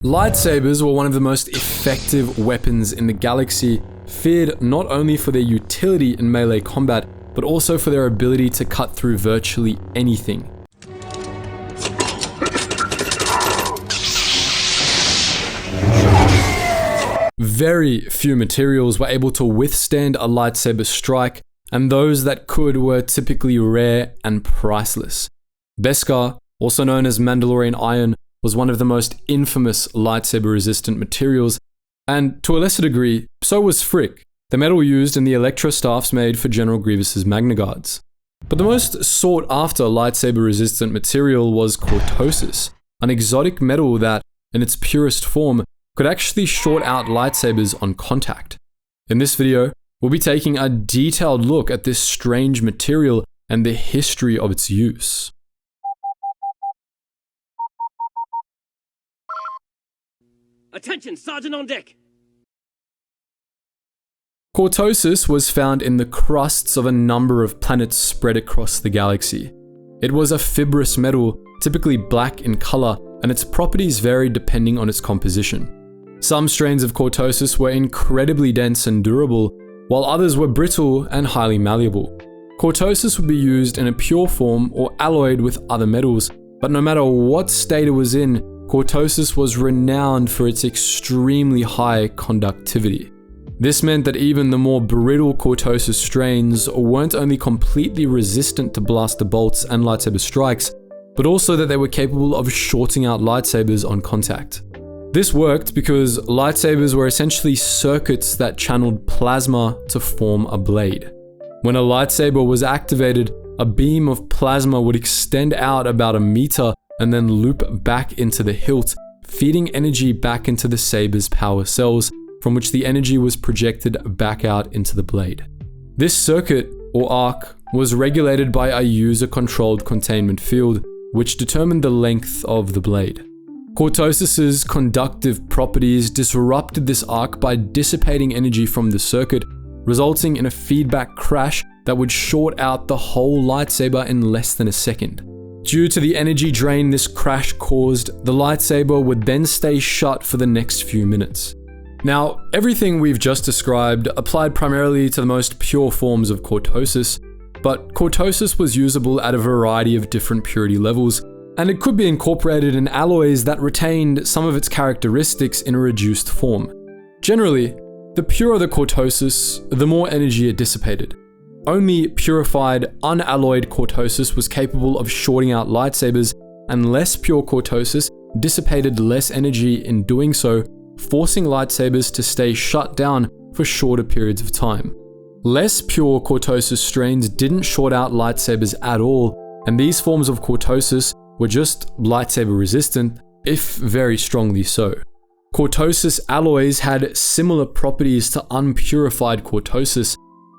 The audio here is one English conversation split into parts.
Lightsabers were one of the most effective weapons in the galaxy, feared not only for their utility in melee combat, but also for their ability to cut through virtually anything. Very few materials were able to withstand a lightsaber strike, and those that could were typically rare and priceless. Beskar, also known as Mandalorian iron, was one of the most infamous lightsaber-resistant materials, and to a lesser degree, so was Frick, the metal used in the electrostaffs made for General Grievous's Magna Guards. But the most sought-after lightsaber-resistant material was Cortosis, an exotic metal that, in its purest form, could actually short out lightsabers on contact. In this video, we'll be taking a detailed look at this strange material and the history of its use. Attention, Sergeant on deck! Cortosis was found in the crusts of a number of planets spread across the galaxy. It was a fibrous metal, typically black in color, and its properties varied depending on its composition. Some strains of Cortosis were incredibly dense and durable, while others were brittle and highly malleable. Cortosis would be used in a pure form or alloyed with other metals, but no matter what state it was in, Cortosis was renowned for its extremely high conductivity. This meant that even the more brittle Cortosis strains weren't only completely resistant to blaster bolts and lightsaber strikes, but also that they were capable of shorting out lightsabers on contact. This worked because lightsabers were essentially circuits that channeled plasma to form a blade. When a lightsaber was activated, a beam of plasma would extend out about a meter and then loop back into the hilt, feeding energy back into the saber's power cells, from which the energy was projected back out into the blade. This circuit, or arc, was regulated by a user-controlled containment field, which determined the length of the blade. Cortosis's conductive properties disrupted this arc by dissipating energy from the circuit, resulting in a feedback crash that would short out the whole lightsaber in less than a second. Due to the energy drain this crash caused, the lightsaber would then stay shut for the next few minutes. Now, everything we've just described applied primarily to the most pure forms of Cortosis, but Cortosis was usable at a variety of different purity levels, and it could be incorporated in alloys that retained some of its characteristics in a reduced form. Generally, the purer the Cortosis, the more energy it dissipated. Only purified, unalloyed Cortosis was capable of shorting out lightsabers, and less pure Cortosis dissipated less energy in doing so, forcing lightsabers to stay shut down for shorter periods of time. Less pure Cortosis strains didn't short out lightsabers at all, and these forms of Cortosis were just lightsaber resistant, if very strongly so. Cortosis alloys had similar properties to unpurified Cortosis,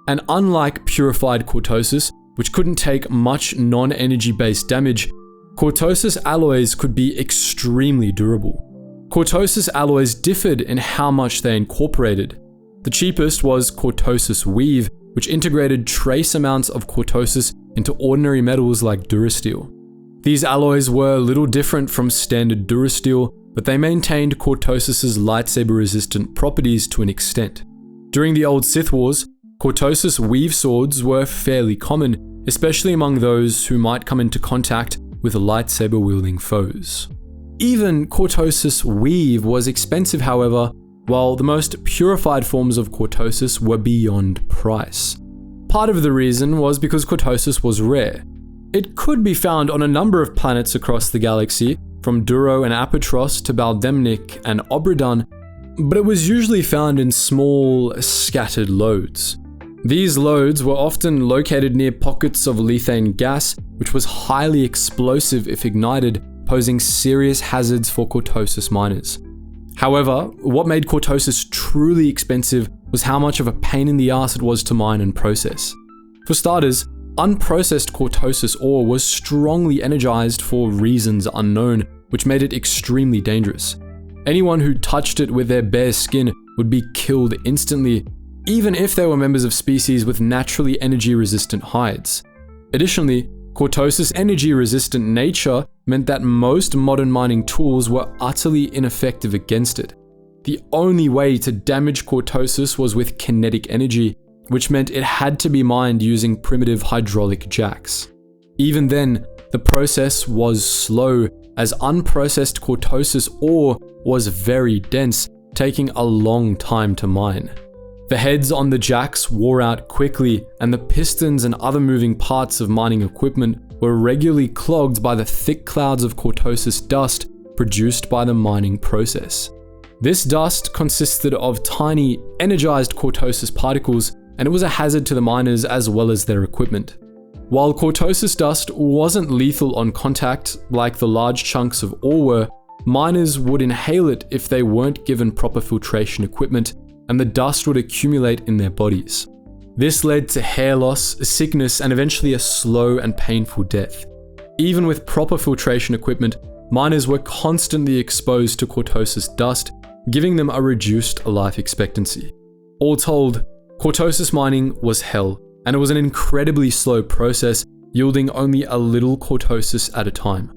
and unlike purified Cortosis, which couldn't take much non-energy based damage, Cortosis alloys could be extremely durable. Cortosis alloys differed in how much they incorporated. The cheapest was Cortosis Weave, which integrated trace amounts of Cortosis into ordinary metals like Durasteel. These alloys were little different from standard Durasteel, but they maintained Cortosis's lightsaber-resistant properties to an extent. During the old Sith Wars, Cortosis Weave swords were fairly common, especially among those who might come into contact with lightsaber-wielding foes. Even Cortosis Weave was expensive, however, while the most purified forms of Cortosis were beyond price. Part of the reason was because Cortosis was rare. It could be found on a number of planets across the galaxy, from Duro and Apatros to Baldemnik and Obridon, but it was usually found in small, scattered loads. These loads were often located near pockets of lethane gas, which was highly explosive if ignited, posing serious hazards for Cortosis miners. However, what made Cortosis truly expensive was how much of a pain in the ass it was to mine and process. For starters, unprocessed Cortosis ore was strongly energized for reasons unknown, which made it extremely dangerous. Anyone who touched it with their bare skin would be killed instantly, even if they were members of species with naturally energy-resistant hides. Additionally, Cortosis' energy-resistant nature meant that most modern mining tools were utterly ineffective against it. The only way to damage Cortosis was with kinetic energy, which meant it had to be mined using primitive hydraulic jacks. Even then, the process was slow, as unprocessed Cortosis ore was very dense, taking a long time to mine. The heads on the jacks wore out quickly, and the pistons and other moving parts of mining equipment were regularly clogged by the thick clouds of Cortosis dust produced by the mining process. This dust consisted of tiny, energized Cortosis particles, and it was a hazard to the miners as well as their equipment. While Cortosis dust wasn't lethal on contact like the large chunks of ore were, miners would inhale it if they weren't given proper filtration equipment, and the dust would accumulate in their bodies. This led to hair loss, sickness, and eventually a slow and painful death. Even with proper filtration equipment, miners were constantly exposed to Cortosis dust, giving them a reduced life expectancy. All told, Cortosis mining was hell, and it was an incredibly slow process, yielding only a little Cortosis at a time.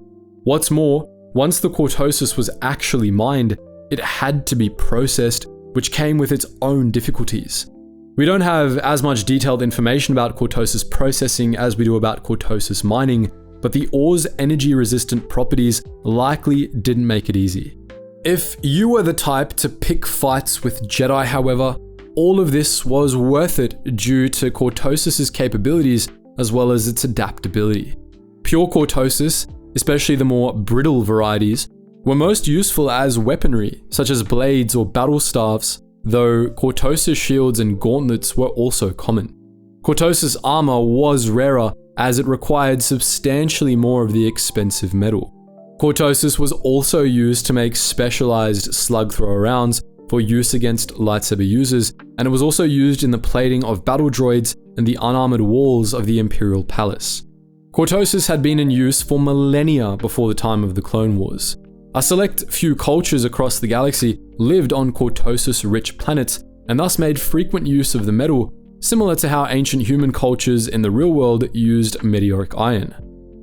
What's more, once the Cortosis was actually mined, it had to be processed, which came with its own difficulties. We don't have as much detailed information about Cortosis processing as we do about Cortosis mining, but the ore's energy-resistant properties likely didn't make it easy. If you were the type to pick fights with Jedi, however, all of this was worth it due to Cortosis' capabilities as well as its adaptability. Pure Cortosis, especially the more brittle varieties, were most useful as weaponry, such as blades or battle staves, though Cortosis shields and gauntlets were also common. Cortosis armor was rarer as it required substantially more of the expensive metal. Cortosis was also used to make specialized slug thrower rounds for use against lightsaber users, and it was also used in the plating of battle droids and the unarmored walls of the Imperial Palace. Cortosis had been in use for millennia before the time of the Clone Wars. A select few cultures across the galaxy lived on Cortosis-rich planets and thus made frequent use of the metal, similar to how ancient human cultures in the real world used meteoric iron.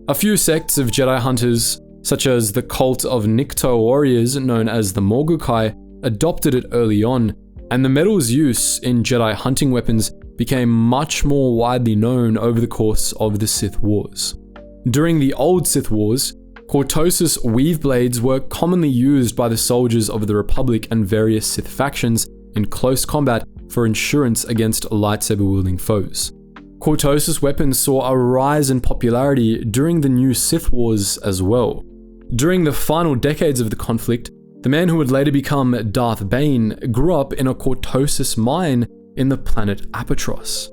A few sects of Jedi hunters, such as the cult of Nikto warriors known as the Morgukai, adopted it early on, and the metal's use in Jedi hunting weapons became much more widely known over the course of the Sith Wars. During the old Sith Wars, Cortosis weave blades were commonly used by the soldiers of the Republic and various Sith factions in close combat for insurance against lightsaber-wielding foes. Cortosis weapons saw a rise in popularity during the new Sith Wars as well. During the final decades of the conflict, the man who would later become Darth Bane grew up in a Cortosis mine in the planet Apatros.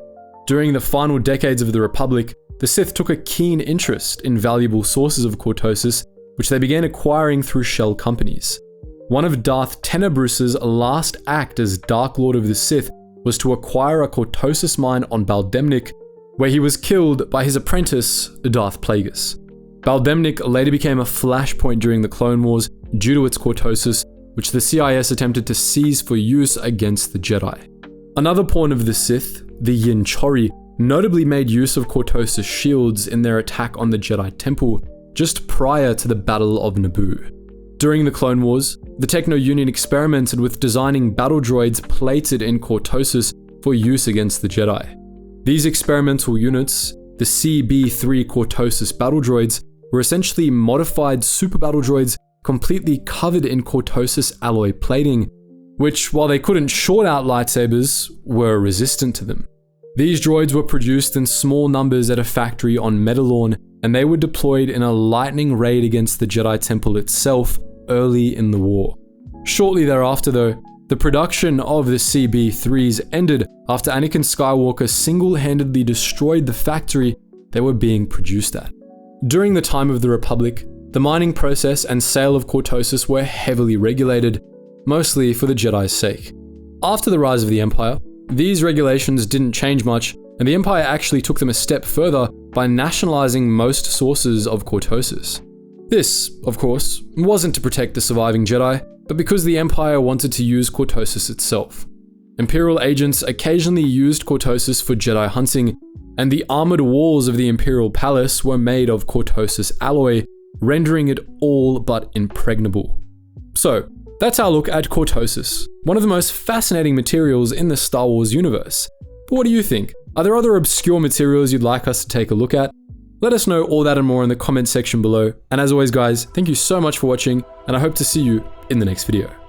During the final decades of the Republic, the Sith took a keen interest in valuable sources of Cortosis, which they began acquiring through shell companies. One of Darth Tenebrous' last act as Dark Lord of the Sith was to acquire a Cortosis mine on Baldemnik, where he was killed by his apprentice, Darth Plagueis. Baldemnik later became a flashpoint during the Clone Wars due to its Cortosis, which the CIS attempted to seize for use against the Jedi. Another pawn of the Sith, the Yin Chori, notably made use of Cortosis shields in their attack on the Jedi Temple just prior to the Battle of Naboo. During the Clone Wars, the Techno Union experimented with designing battle droids plated in Cortosis for use against the Jedi. These experimental units, the CB-3 Cortosis battle droids, were essentially modified super battle droids completely covered in Cortosis alloy plating, which, while they couldn't short out lightsabers, were resistant to them. These droids were produced in small numbers at a factory on Medalorn, and they were deployed in a lightning raid against the Jedi Temple itself early in the war. Shortly thereafter though, the production of the CB-3s ended after Anakin Skywalker single-handedly destroyed the factory they were being produced at. During the time of the Republic, the mining process and sale of Cortosis were heavily regulated, mostly for the Jedi's sake. After the rise of the Empire, these regulations didn't change much, and the Empire actually took them a step further by nationalizing most sources of Cortosis. This, of course, wasn't to protect the surviving Jedi, but because the Empire wanted to use Cortosis itself. Imperial agents occasionally used Cortosis for Jedi hunting, and the armored walls of the Imperial Palace were made of Cortosis alloy, rendering it all but impregnable. So, that's our look at Cortosis, one of the most fascinating materials in the Star Wars universe. But what do you think? Are there other obscure materials you'd like us to take a look at? Let us know all that and more in the comment section below. And as always guys, thank you so much for watching, and I hope to see you in the next video.